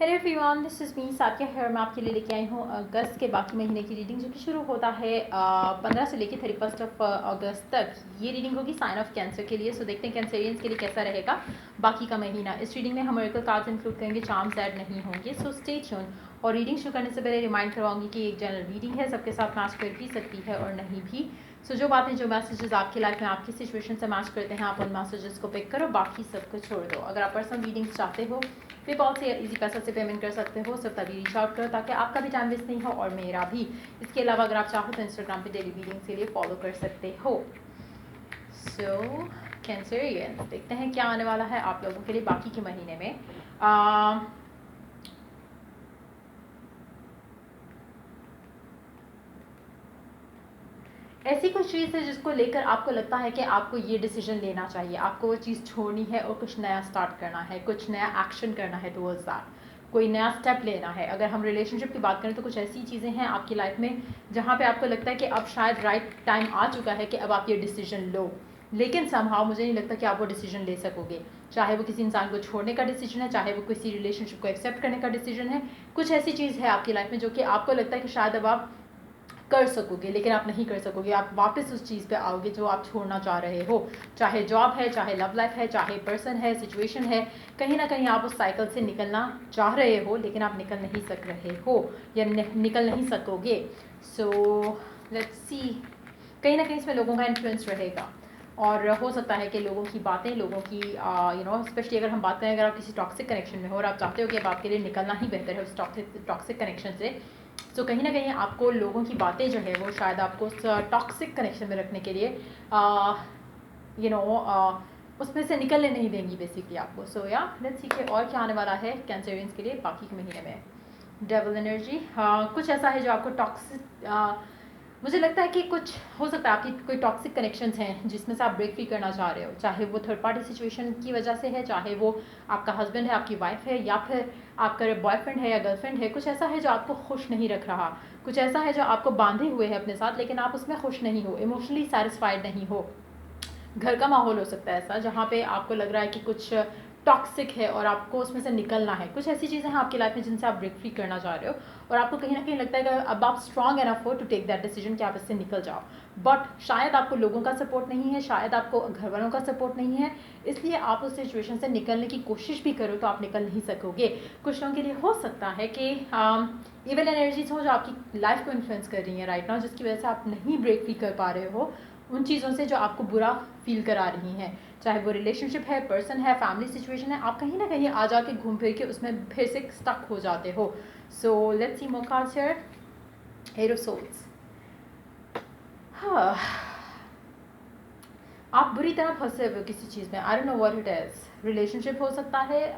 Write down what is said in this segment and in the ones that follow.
Hello everyone, this is me Sathiya here. मैं आपके लिए लेके आई हूँ अगस्त के बाकी महीने की रीडिंग, जो कि शुरू होता है 15 से लेके 31 ऑफ अगस्त तक। ये रीडिंग होगी साइन ऑफ कैंसर के लिए। सो देखते हैं कैंसरियंस के लिए कैसा रहेगा बाकी का महीना। इस रीडिंग में हम मिरेकल कार्ड्स इंक्लूड करेंगे, चार्म्स ऐड नहीं होंगे। So stay tune. और रीडिंग शुरू करने से पहले रिमाइंड करवाऊंगी कि एक जनरल रीडिंग है, सबके साथ मैच कर भी सकती है और नहीं भी। सो जो बातें, जो मैसेजेस आपकी लाइफ में आपकी सिचुएशन से मैच करते हैं, आप उन मैसेजेस को पिक करो, बाकी सबको छोड़ दो। अगर आप पर्सनल रीडिंग्स चाहते हो, पेपॉल से इजी पैसा से पेमेंट कर सकते हो। सिर्फ तभी रीच आउट करो ताकि आपका भी टाइम वेस्ट नहीं हो और मेरा भी। इसके अलावा अगर आप चाहो तो इंस्टाग्राम पे डेली रीडिंग्स के लिए फॉलो कर सकते हो। सो कैंसरियंस, देखते हैं क्या आने वाला है आप लोगों के लिए बाकी के महीने में। ऐसी कुछ चीज़ है जिसको लेकर आपको लगता है कि आपको ये डिसीजन लेना चाहिए, आपको वो चीज़ छोड़नी है और कुछ नया स्टार्ट करना है, कुछ नया एक्शन करना है टुवर्ड्स दैट, कोई नया स्टेप लेना है। अगर हम रिलेशनशिप की बात करें तो कुछ ऐसी चीज़ें हैं आपकी लाइफ में जहाँ पे आपको लगता है कि अब शायद राइट टाइम आ चुका है कि अब आप ये डिसीजन लो, लेकिन समहाउ मुझे नहीं लगता कि आप वो डिसीजन ले सकोगे। चाहे वो किसी इंसान को छोड़ने का डिसीजन है, चाहे वो किसी रिलेशनशिप को एक्सेप्ट करने का डिसीजन है, कुछ ऐसी चीज़ है आपकी लाइफ में जो कि आपको लगता है कि शायद अब आप कर सकोगे, लेकिन आप नहीं कर सकोगे। आप वापस उस चीज़ पे आओगे जो आप छोड़ना चाह रहे हो, चाहे जॉब है, चाहे लव लाइफ है, चाहे पर्सन है, सिचुएशन है। कहीं ना कहीं आप उस साइकिल से निकलना चाह रहे हो, लेकिन आप निकल नहीं सक रहे हो या निकल नहीं सकोगे। सो लेट्स सी, कहीं ना कहीं इसमें लोगों का इन्फ्लुएंस रहेगा और हो सकता है कि लोगों की बातें, लोगों की स्पेशली अगर हम बात करें, अगर आप किसी टॉक्सिक कनेक्शन में हो और आप चाहते हो कि अब आपके लिए निकलना ही बेहतर है उस टॉक्सिक कनेक्शन से, तो कहीं ना कहीं आपको लोगों की बातें जो है वो शायद आपको उस टॉक्सिक कनेक्शन में रखने के लिए उसमें से निकलने नहीं देंगी बेसिकली आपको। सो या लेट्स सी कि और क्या आने वाला है कैंसरियंस के लिए बाकी के महीने में। डेविल एनर्जी, कुछ ऐसा है जो आपको टॉक्सिक, मुझे लगता है कि कुछ हो सकता है आपकी कोई टॉक्सिक कनेक्शंस हैं जिसमें से आप ब्रेक फ्री करना चाह रहे हो, चाहे वो थर्ड पार्टी सिचुएशन की वजह से है, चाहे वो आपका हस्बैंड है, आपकी वाइफ है, या फिर आपका बॉयफ्रेंड है या गर्लफ्रेंड है। कुछ ऐसा है जो आपको खुश नहीं रख रहा, कुछ ऐसा है जो आपको बांधे हुए है अपने साथ, लेकिन आप उसमें खुश नहीं हो, इमोशनली सेटिस्फाइड नहीं हो। घर का माहौल हो सकता है ऐसा जहाँ पे आपको लग रहा है कि कुछ टॉक्सिक है और आपको उसमें से निकलना है। कुछ ऐसी चीज़ें हैं आपकी लाइफ में जिनसे आप ब्रेक फ्री करना चाह रहे हो और आपको कहीं ना कहीं लगता है कि अब आप स्ट्रांग एनफ हो टू टेक दैट डिसीजन कि आप इससे निकल जाओ, बट शायद आपको लोगों का सपोर्ट नहीं है, शायद आपको घर वालों का सपोर्ट नहीं है, इसलिए आप उस सिचुएशन से निकलने की कोशिश भी करो तो आप निकल नहीं सकोगे। कुछ लोगों के लिए हो सकता है कि इवन एनर्जीज हो जो आपकी लाइफ को इन्फ्लुएंस कर रही हैं राइट नाउ, जिसकी वजह से आप नहीं ब्रेक फ्री कर पा रहे हो उन चीज़ों से जो आपको बुरा फील करा रही हैं, चाहे वो रिलेशनशिप है, पर्सन है, फैमिली सिचुएशन है। आप कहीं ना कहीं आ जाके घूम फिर के उसमें फिर से स्टक हो जाते हो। So let's see more cards here. Eight of swords, हाँ, आप बुरी तरह फंसे हुए किसी चीज़ में। I don't know what it is, relationship हो सकता है,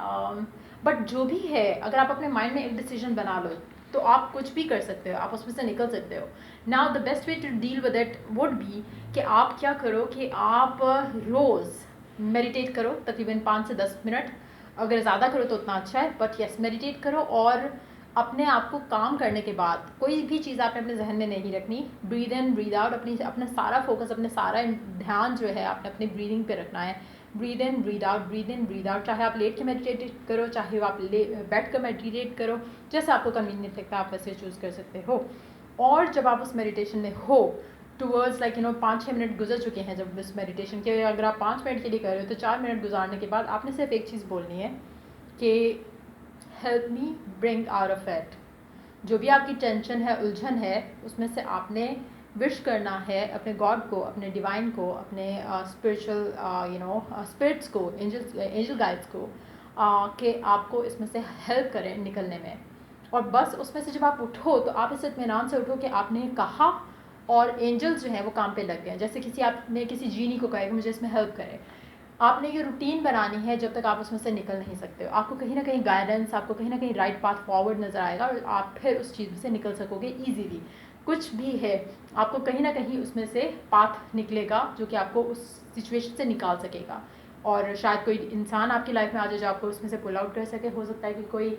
बट जो भी है, अगर आप अपने माइंड में एक डिसीजन बना लो तो आप कुछ भी कर सकते हो, आप उसमें से निकल सकते हो। Now the best way to deal with it would be कि आप क्या करो कि आप रोज़ मेडिटेट करो तकरीबन 5 से 10 मिनट। अगर ज़्यादा करो तो उतना अच्छा है, बट यस मेडिटेट करो और अपने आप को काम करने के बाद कोई भी चीज़ आपने अपने जहन में नहीं रखनी। ब्रीद इन ब्रीद आउट, अपना सारा फोकस, अपने सारा ध्यान जो है आपने अपनी ब्रीदिंग पे रखना है। Breathe in breathe out, breathe in breathe out. चाहे आप लेट के मेडिटेट करो, चाहे आप बैठ कर मेडिटेट करो, जैसे आपको कन्वीनियंट लगता है आप वैसे चूज़ कर सकते हो। और जब आप उस मेडिटेशन में हो टूवर्ड्स 5-6 मिनट गुजर चुके हैं जब उस मेडिटेशन के, अगर आप 5 मिनट के लिए कर रहे हो तो 4 मिनट गुजारने के बाद आपने सिर्फ एक चीज़ बोलनी है कि help me bring out of it. जो भी आपकी टेंशन है, उलझन है, उसमें से आपने विश करना है अपने गॉड को, अपने डिवाइन को, अपने स्पिरिचुअल स्पिरिट्स को, एंजल गाइड्स को, कि आपको इसमें से हेल्प करें निकलने में। और बस उसमें से जब आप उठो तो आप इस इत्मीनान से उठो कि आपने कहा और एंजल्स जो हैं वो काम पे लग गए। जैसे किसी आपने किसी जीनी को कहा कि मुझे इसमें हेल्प करे, आपने ये रूटीन बनानी है जब तक आप उसमें से निकल नहीं सकते हो। आपको कहीं ना कहीं गाइडेंस, आपको कहीं ना कहीं राइट पाथ फॉरवर्ड नज़र आएगा और आप फिर उस चीज़ से निकल सकोगे ईजीली। कुछ भी है, आपको कहीं ना कहीं उसमें से पाथ निकलेगा जो कि आपको उस सिचुएशन से निकाल सकेगा। और शायद कोई इंसान आपकी लाइफ में आ जाए जो आपको उसमें से पुल आउट कर सके। हो सकता है कि कोई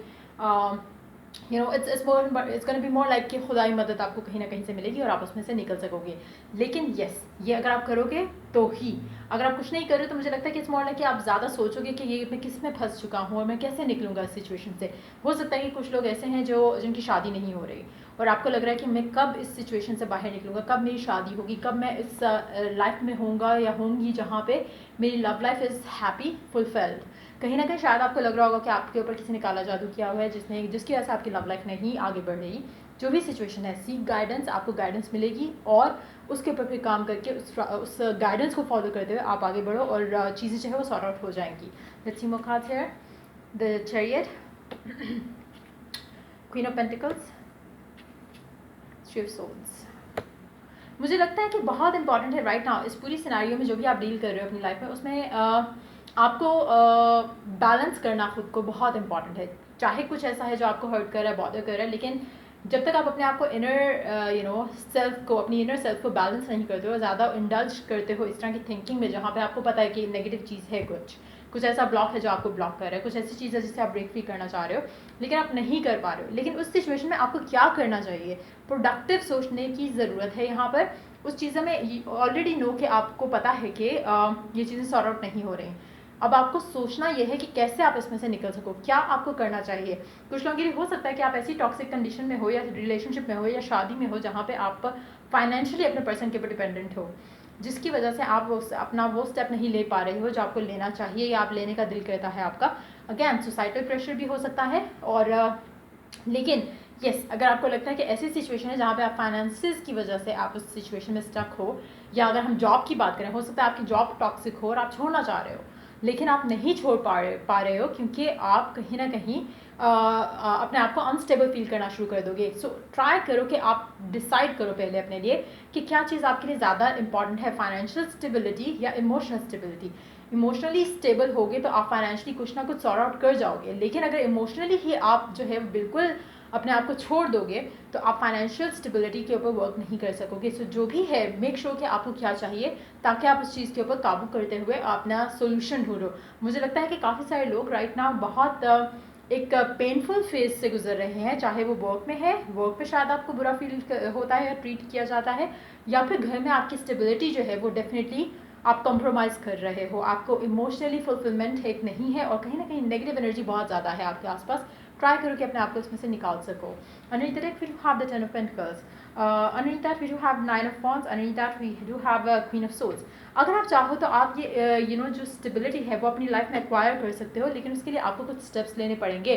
it's gonna be more like कि खुदाई मदद आपको कहीं ना कहीं से मिलेगी और आप उसमें से निकल सकोगे। लेकिन येस, ये अगर आप करोगे तो ही, अगर आप कुछ नहीं करोगे तो मुझे लगता है कि इट्स मोर लाइक कि आप ज़्यादा सोचोगे कि ये मैं किस में फंस चुका हूँ और मैं कैसे निकलूँगा इस सिचुएशन से। हो सकता है कि कुछ लोग ऐसे हैं जिनकी शादी नहीं हो रही और आपको लग रहा है कि मैं कब इस सिचुएशन से बाहर निकलूँगा, कब मेरी शादी होगी, कब मैं इस लाइफ में होऊंगा या होंगी जहाँ पे मेरी love life is happy fulfilled. कहीं ना कहीं शायद आपको लग रहा होगा कि आपके ऊपर किसी ने काला जादू किया हुआ है जिसकी वजह से आपकी लव लाइफ नहीं आगे बढ़ रही। जो भी सिचुएशन है, सीक गाइडेंस, आपको गाइडेंस मिलेगी और उसके ऊपर फिर काम करके उस गाइडेंस को फॉलो करते हुए आप आगे बढ़ो और चीज़ें जो है वो सॉर्ट आउट हो जाएंगी। Let's see more cards here. The chariot, queen of pentacles, three of swords. मुझे लगता है कि बहुत इंपॉर्टेंट है राइट नाउ इस पूरी सिनेरियो में जो भी आप डील कर रहे हो अपनी लाइफ में, उसमें आपको बैलेंस करना खुद को बहुत इंपॉर्टेंट है। चाहे कुछ ऐसा है जो आपको हर्ट कर रहा है, बॉदर कर रहा है, लेकिन जब तक आप अपने आप को इनर सेल्फ को, अपनी इनर सेल्फ को बैलेंस नहीं करते हो, ज़्यादा इंडल्ज करते हो इस तरह की थिंकिंग में जहाँ पे आपको पता है कि नेगेटिव चीज़ है, कुछ ऐसा ब्लॉक है जो आपको ब्लॉक कर रहा है, कुछ ऐसी चीज़ है जिससे आप ब्रेक फ्री करना चाह रहे हो लेकिन आप नहीं कर पा रहे हो। लेकिन उस सिचुएशन में आपको क्या करना चाहिए, प्रोडक्टिव सोचने की ज़रूरत है यहाँ पर। उस चीज़ों में ऑलरेडी नो कि आपको पता है कि ये चीज़ें सॉर्ट आउट नहीं हो रही। अब आपको सोचना यह है कि कैसे आप इसमें से निकल सको, क्या आपको करना चाहिए। कुछ लोगों के लिए हो सकता है कि आप ऐसी टॉक्सिक कंडीशन में हो या रिलेशनशिप में हो या शादी में हो जहाँ पे आप फाइनेंशियली अपने पर्सन के ऊपर डिपेंडेंट हो, जिसकी वजह से आप अपना वो स्टेप नहीं ले पा रहे हो जो आपको लेना चाहिए या आप लेने का दिल करता है आपका। अगेन सोसाइटल प्रेशर भी हो सकता है और लेकिन यस, अगर आपको लगता है कि ऐसी सिचुएशन है जहाँ पे आप फाइनेंसेस की वजह से आप उस सिचुएशन में स्टक हो, या अगर हम जॉब की बात करें, हो सकता है आपकी जॉब टॉक्सिक हो और आप छोड़ना चाह रहे हो लेकिन आप नहीं छोड़ पा रहे हो क्योंकि आप कहीं ना कहीं अपने आप को अनस्टेबल फील करना शुरू कर दोगे। सो ट्राई करो कि आप डिसाइड करो पहले अपने लिए कि क्या चीज़ आपके लिए ज़्यादा इंपॉर्टेंट है, फाइनेंशियल स्टेबिलिटी या इमोशनल स्टेबिलिटी। इमोशनली स्टेबल होगे तो आप फाइनेंशियली कुछ ना कुछ सॉर्ट आउट कर जाओगे, लेकिन अगर इमोशनली ही आप जो है बिल्कुल अपने आप को छोड़ दोगे तो आप फाइनेंशियल स्टेबिलिटी के ऊपर वर्क नहीं कर सकोगे। सो जो भी है, मेक श्योर कि आपको क्या चाहिए ताकि आप उस चीज़ के ऊपर काबू करते हुए अपना सोल्यूशन ढूंढो। मुझे लगता है कि काफ़ी सारे लोग राइट नाउ बहुत एक पेनफुल फेज से गुजर रहे हैं, चाहे वो वर्क में है, वर्क पे शायद आपको बुरा फील होता है या ट्रीट किया जाता है, या फिर घर में आपकी स्टेबिलिटी जो है वो डेफिनेटली आप कॉम्प्रोमाइज़ कर रहे हो, आपको इमोशनली फुलफिलमेंट एक नहीं है और कहीं ना कहीं नेगेटिव एनर्जी बहुत ज़्यादा है आपके आसपास। ट्राई करो कि अपने आप को इसमें से निकाल सको। Underneath that we do have the Ten of Pentacles. Underneath that we do have Nine of Wands. Underneath that we do have Queen of Swords. अगर आप चाहो तो आप ये जो स्टेबिलिटी है वो अपनी लाइफ में एक्वायर कर सकते हो, लेकिन उसके लिए आपको कुछ स्टेप्स लेने पड़ेंगे।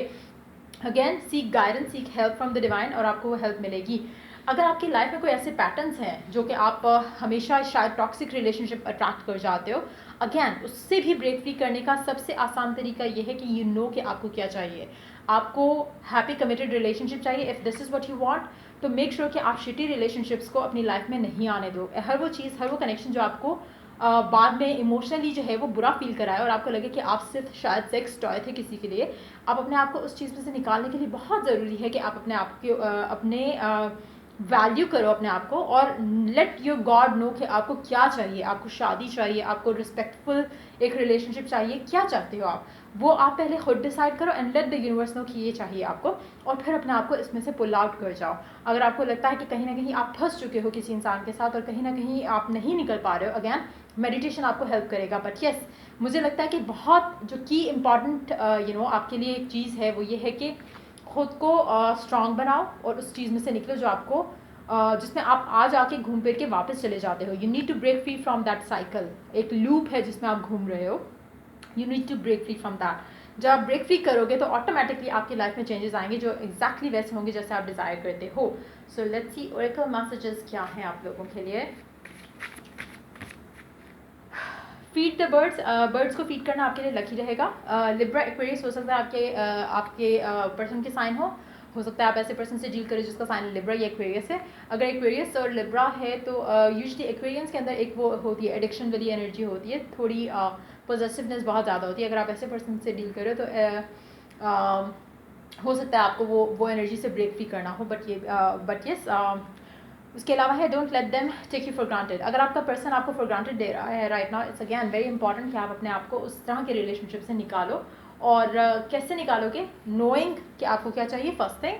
Again seek guidance, seek help from the divine और आपको वो हेल्प मिलेगी। अगर आपकी लाइफ में कोई ऐसे पैटर्न्स हैं जो कि आप हमेशा शायद टॉक्सिक रिलेशनशिप अट्रैक्ट कर जाते हो, अगेन उससे भी ब्रेक फ्री करने का सबसे आसान तरीका ये है कि कि आपको क्या चाहिए। आपको हैप्पी कमिटेड रिलेशनशिप चाहिए, if this is what you want, तो मेक श्योर कि आप शिटी रिलेशनशिप्स को अपनी लाइफ में नहीं आने दो। हर वो चीज़, हर वो कनेक्शन जो आपको बाद में इमोशनली जो है वो बुरा फील कराए और आपको लगे कि आप सिर्फ शायद सेक्स टॉय थे किसी के लिए, आप अपने आप को उस चीज़ में से निकालने के लिए बहुत ज़रूरी है कि आप अपने आप के अपने वैल्यू करो अपने आप को और लेट योर गॉड नो कि आपको क्या चाहिए। आपको शादी चाहिए, आपको रिस्पेक्टफुल एक रिलेशनशिप चाहिए, क्या चाहते हो आप, वो आप पहले खुद डिसाइड करो and let the universe know कि ये चाहिए आपको, और फिर अपने आप को इसमें से पुल आउट कर जाओ। अगर आपको लगता है कि कहीं ना कहीं आप फंस चुके हो किसी इंसान के साथ और कहीं ना कहीं आप नहीं निकल पा रहे हो, अगैन मेडिटेशन आपको हेल्प करेगा। बट येस, मुझे लगता है कि बहुत जो की इम्पॉर्टेंट आपके लिए एक चीज़ है वो ये है कि खुद को स्ट्रांग बनाओ और उस चीज़ में से निकलो जो आपको जिसमें आप आज आके घूम फिर के वापस चले जाते हो। You need to break free from that cycle, एक लूप है जिसमें आप घूम रहे हो, you need to break free from that. जब आप ब्रेक फ्री करोगे तो ऑटोमेटिकली आपकी लाइफ में चेंजेस आएंगे जो एग्जैक्टली वैसे होंगे जैसे आप डिज़ायर करते हो। So let's C Oracle messages क्या हैं आप लोगों के लिए। फीड द बर्ड्स, बर्ड्स को फीड करना आपके लिए लकी रहेगा। लिब्रा एक्वेरियस हो सकता है आपके पर्सन के साइन हो सकता है आप ऐसे पर्सन से डील करें जिसका साइन लिब्रा या एक्वेरियस है। अगर एक्वेरियस और लिब्रा है तो यूजुअली एक्वेरियंस के अंदर एक वो होती है एडिक्शन वाली एनर्जी होती है, थोड़ी पॉजिटिवनेस बहुत ज़्यादा होती है। अगर आप ऐसे पर्सन से डील करें तो हो सकता है आपको वो एनर्जी से ब्रेक फ्री करना हो। बट येस, उसके अलावा है don't let them take you for granted. अगर आपका पर्सन आपको फॉर ग्रांटेड दे रहा है right now, it's again very important कि आप अपने आप को उस तरह के रिलेशनशिप से निकालो और कैसे निकालोगे? नोइंग कि आपको क्या चाहिए फर्स्ट थिंग,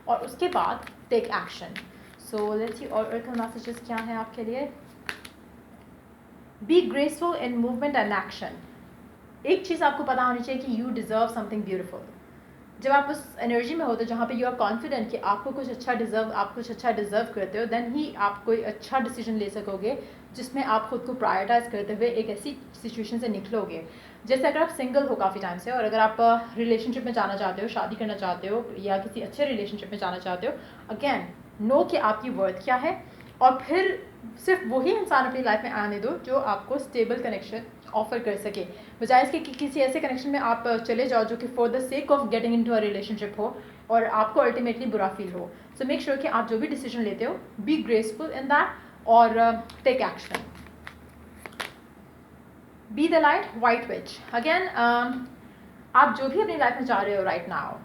और उसके बाद take action. So let's see oracle messages क्या हैं आपके लिए. Be graceful in movement and action. एक चीज़ आपको पता होनी चाहिए कि यू डिज़र्व समथिंग ब्यूटिफुल. जब आप उस एनर्जी में होते हो जहाँ पे यू आर कॉन्फिडेंट कि आपको कुछ अच्छा डिज़र्व करते हो, देन ही आप कोई अच्छा डिसीजन ले सकोगे जिसमें आप खुद को प्रायोरिटाइज करते हुए एक ऐसी सिचुएशन से निकलोगे. जैसे अगर आप सिंगल हो काफ़ी टाइम से और अगर आप रिलेशनशिप में जाना चाहते हो, शादी करना चाहते हो या किसी अच्छे रिलेशनशिप में जाना चाहते हो, अगेन नो कि आपकी वर्थ क्या है, और फिर सिर्फ वही इंसान अपनी लाइफ में आने दो जो आपको स्टेबल कनेक्शन ऑफर कर सके, बजाय इसके कि किसी ऐसे कनेक्शन में आप चले जाओ जो कि for the sake of getting into a relationship हो और आपको अल्टीमेटली बुरा फील हो. सो मेक श्योर कि आप जो भी डिसीजन लेते हो, बी ग्रेसफुल इन दैट और take action. Be the light, white witch. Again आप जो भी अपनी लाइफ में जा रहे हो राइट नाउ,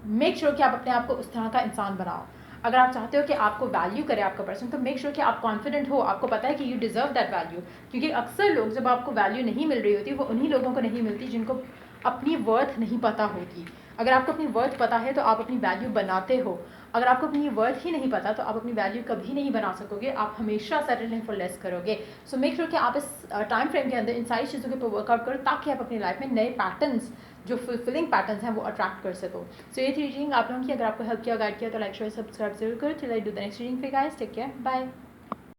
मेक श्योर कि आप अपने आप को उस तरह का इंसान बनाओ. अगर आप चाहते हो कि आपको वैल्यू करे आपका पर्सन, तो मेक श्योर कि आप कॉन्फिडेंट हो, आपको पता है कि यू डिज़र्व दैट वैल्यू. क्योंकि अक्सर लोग जब आपको वैल्यू नहीं मिल रही होती, वो उन्हीं लोगों को नहीं मिलती जिनको अपनी वर्थ नहीं पता होती. अगर आपको अपनी वर्थ पता है तो आप अपनी वैल्यू बनाते हो. अगर आपको अपनी वर्थ ही नहीं पता तो आप अपनी वैल्यू कभी नहीं बना सकोगे, आप हमेशा सेटल फॉर लेस करोगे. सो मेक श्योर कि आप इस टाइम फ्रेम के अंदर इन सारी चीज़ों के ऊपर वर्कआउट करो ताकि आप अपनी लाइफ में नए पैटर्न्स, जो फुलफिलिंग पैटर्न्स हैं, वो अट्रैक्ट कर सको. सो ये थी रीडिंग आप लोगों की. अगर आपको हेल्प किया, गाइड किया, तो लाइक शेयर सब्सक्राइब जरूर करो. Till I do the next reading. फिर गाइस टेक केयर, बाय.